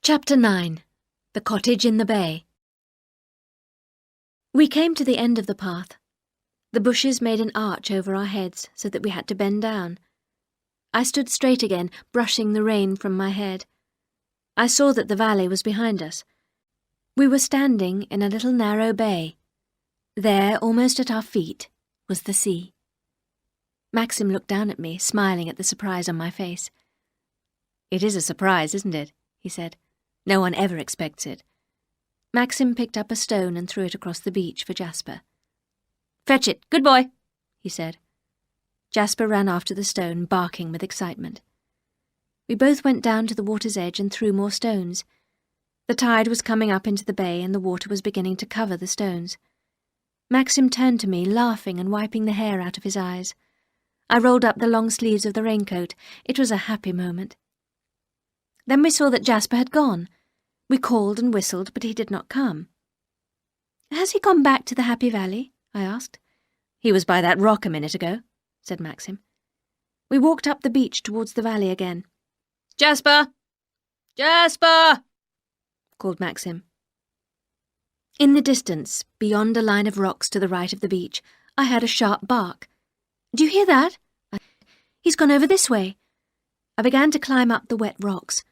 Chapter 9. The Cottage in the Bay. We came to the end of the path. The bushes made an arch over our heads so that we had to bend down. I stood straight again, brushing the rain from my head. I saw that the valley was behind us. We were standing in a little narrow bay. There, almost at our feet, was the sea. Maxim looked down at me, smiling at the surprise on my face. "It is a surprise, isn't it?" he said. "No one ever expects it." Maxim picked up a stone and threw it across the beach for Jasper. "Fetch it, good boy," he said. Jasper ran after the stone, barking with excitement. We both went down to the water's edge and threw more stones. The tide was coming up into the bay and the water was beginning to cover the stones. Maxim turned to me, laughing and wiping the hair out of his eyes. I rolled up the long sleeves of the raincoat. It was a happy moment. Then we saw that Jasper had gone. We called and whistled, but he did not come. "Has he gone back to the Happy Valley?" I asked. "He was by that rock a minute ago," said Maxim. We walked up the beach towards the valley again. "Jasper! Jasper!" called Maxim. In the distance, beyond a line of rocks to the right of the beach, I heard a sharp bark. "Do you hear that?" "He's gone over this way." I began to climb up the wet rocks.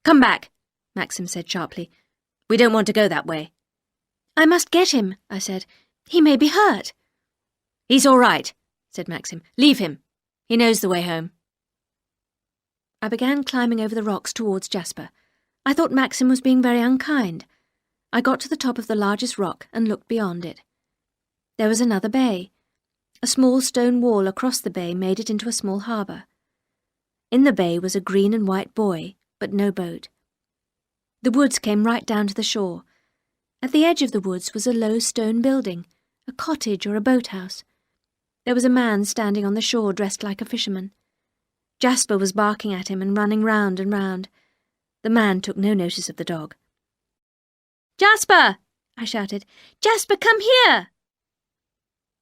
"Come back," Maxim said sharply. "We don't want to go that way." "I must get him," I said. "He may be hurt." "He's all right," said Maxim. "Leave him. He knows the way home." I began climbing over the rocks towards Jasper. I thought Maxim was being very unkind. I got to the top of the largest rock and looked beyond it. There was another bay. A small stone wall across the bay made it into a small harbour. In the bay was a green and white buoy, but no boat. The woods came right down to the shore. At the edge of the woods was a low stone building, a cottage or a boathouse. There was a man standing on the shore dressed like a fisherman. Jasper was barking at him and running round and round. The man took no notice of the dog. "Jasper!" I shouted. "Jasper, come here!"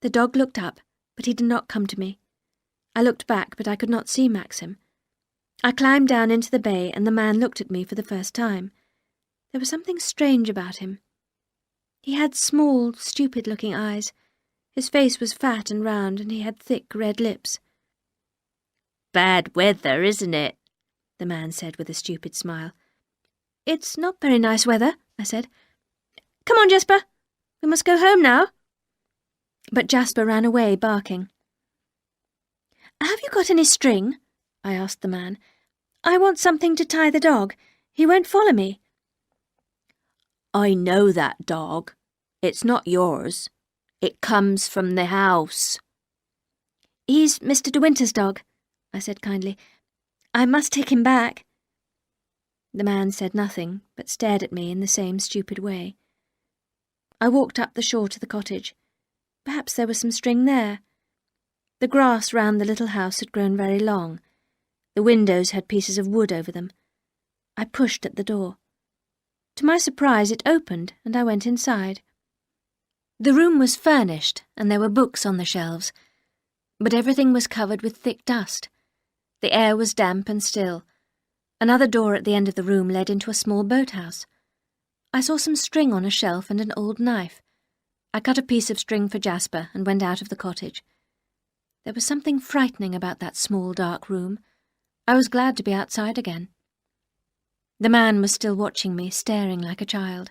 The dog looked up, but he did not come to me. I looked back, but I could not see Maxim. I climbed down into the bay, and the man looked at me for the first time. There was something strange about him. He had small, stupid-looking eyes. His face was fat and round, and he had thick red lips. "Bad weather, isn't it?" the man said with a stupid smile. "It's not very nice weather," I said. "Come on, Jasper. We must go home now." But Jasper ran away, barking. "Have you got any string?" I asked the man. "I want something to tie the dog. He won't follow me." "I know that dog. It's not yours. It comes from the house." "He's Mr. De Winter's dog," I said kindly. "I must take him back." The man said nothing, but stared at me in the same stupid way. I walked up the shore to the cottage. Perhaps there was some string there. The grass round the little house had grown very long. The windows had pieces of wood over them. I pushed at the door. To my surprise, it opened, and I went inside. The room was furnished, and there were books on the shelves, but everything was covered with thick dust. The air was damp and still. Another door at the end of the room led into a small boathouse. I saw some string on a shelf and an old knife. I cut a piece of string for Jasper and went out of the cottage. There was something frightening about that small, dark room. I was glad to be outside again. The man was still watching me, staring like a child.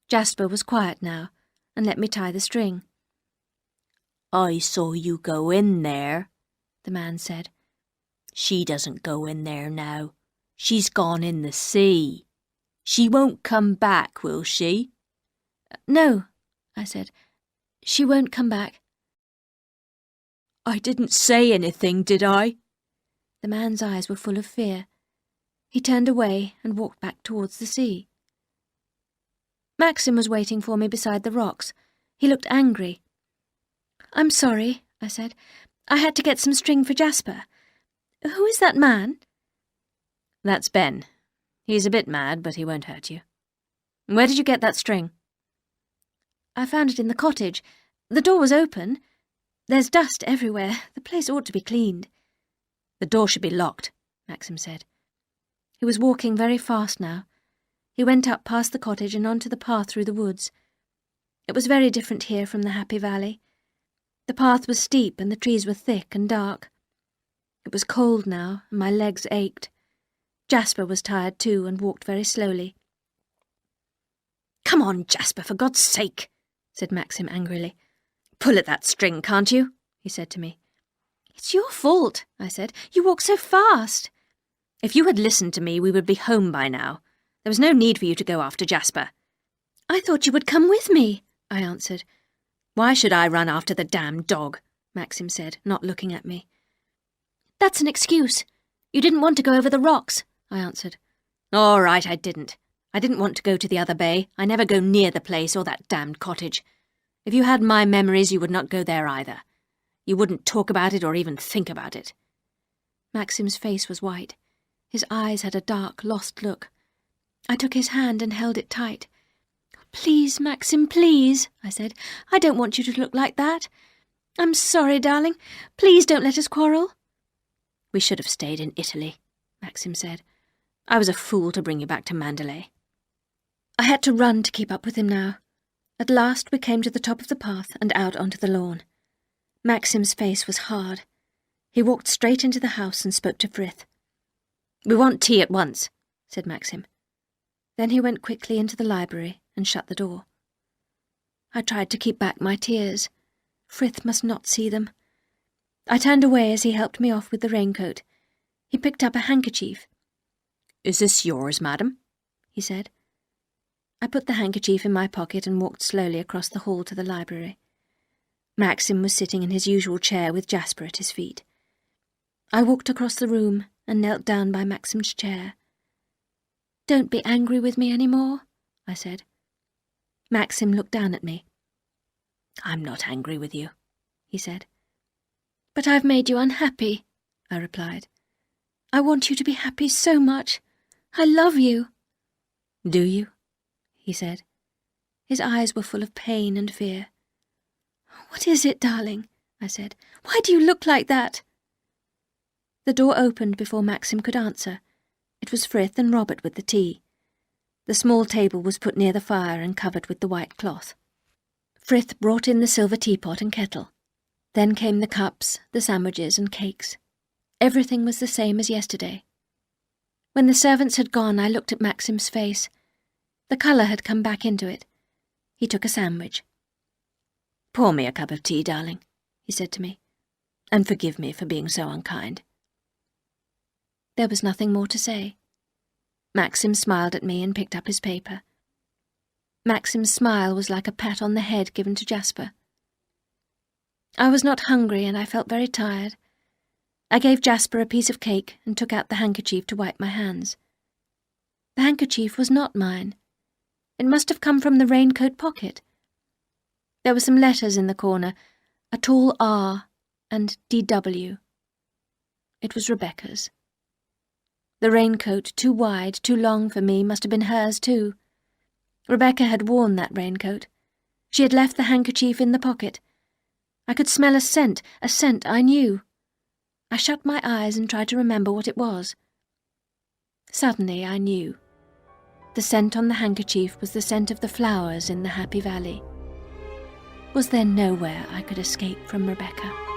Jasper was quiet now, and let me tie the string. "I saw you go in there," the man said. "She doesn't go in there now. She's gone in the sea. She won't come back, will she?" "No," I said. "She won't come back." "I didn't say anything, did I?" The man's eyes were full of fear. He turned away and walked back towards the sea. Maxim was waiting for me beside the rocks. He looked angry. "I'm sorry," I said. "I had to get some string for Jasper. Who is that man?" "That's Ben. He's a bit mad, but he won't hurt you. Where did you get that string?" "I found it in the cottage. The door was open. There's dust everywhere. The place ought to be cleaned." "The door should be locked," Maxim said. He was walking very fast now. He went up past the cottage and onto the path through the woods. It was very different here from the Happy Valley. The path was steep and the trees were thick and dark. It was cold now, and my legs ached. Jasper was tired too and walked very slowly. "Come on, Jasper, for God's sake," said Maxim angrily. "Pull at that string, can't you?" he said to me. "It's your fault," I said. "You walk so fast." "If you had listened to me, we would be home by now. There was no need for you to go after Jasper." "I thought you would come with me," I answered. "Why should I run after the damned dog?" Maxim said, not looking at me. "That's an excuse. You didn't want to go over the rocks," I answered. "All right, I didn't. I didn't want to go to the other bay. I never go near the place or that damned cottage. If you had my memories, you would not go there either. You wouldn't talk about it or even think about it." Maxim's face was white. His eyes had a dark, lost look. I took his hand and held it tight. "Please, Maxim, please," I said. "I don't want you to look like that. I'm sorry, darling. Please don't let us quarrel." "We should have stayed in Italy," Maxim said. "I was a fool to bring you back to Mandalay." I had to run to keep up with him now. At last we came to the top of the path and out onto the lawn. Maxim's face was hard. He walked straight into the house and spoke to Frith. "We want tea at once," said Maxim. Then he went quickly into the library and shut the door. I tried to keep back my tears. Frith must not see them. I turned away as he helped me off with the raincoat. He picked up a handkerchief. "Is this yours, madam?" he said. I put the handkerchief in my pocket and walked slowly across the hall to the library. Maxim was sitting in his usual chair with Jasper at his feet. I walked across the room and knelt down by Maxim's chair. "Don't be angry with me any more," I said. Maxim looked down at me. "I'm not angry with you," he said. "But I've made you unhappy," I replied. "I want you to be happy so much. I love you." "Do you?" he said. His eyes were full of pain and fear. "What is it, darling?" I said. "Why do you look like that?" The door opened before Maxim could answer. It was Frith and Robert with the tea. The small table was put near the fire and covered with the white cloth. Frith brought in the silver teapot and kettle. Then came the cups, the sandwiches and cakes. Everything was the same as yesterday. When the servants had gone, I looked at Maxim's face. The colour had come back into it. He took a sandwich. "Pour me a cup of tea, darling," he said to me, "and forgive me for being so unkind." There was nothing more to say. Maxim smiled at me and picked up his paper. Maxim's smile was like a pat on the head given to Jasper. I was not hungry and I felt very tired. I gave Jasper a piece of cake and took out the handkerchief to wipe my hands. The handkerchief was not mine. It must have come from the raincoat pocket. There were some letters in the corner, a tall R and DW. It was Rebecca's. The raincoat, too wide, too long for me, must have been hers too. Rebecca had worn that raincoat. She had left the handkerchief in the pocket. I could smell a scent I knew. I shut my eyes and tried to remember what it was. Suddenly I knew. The scent on the handkerchief was the scent of the flowers in the Happy Valley. Was there nowhere I could escape from Rebecca?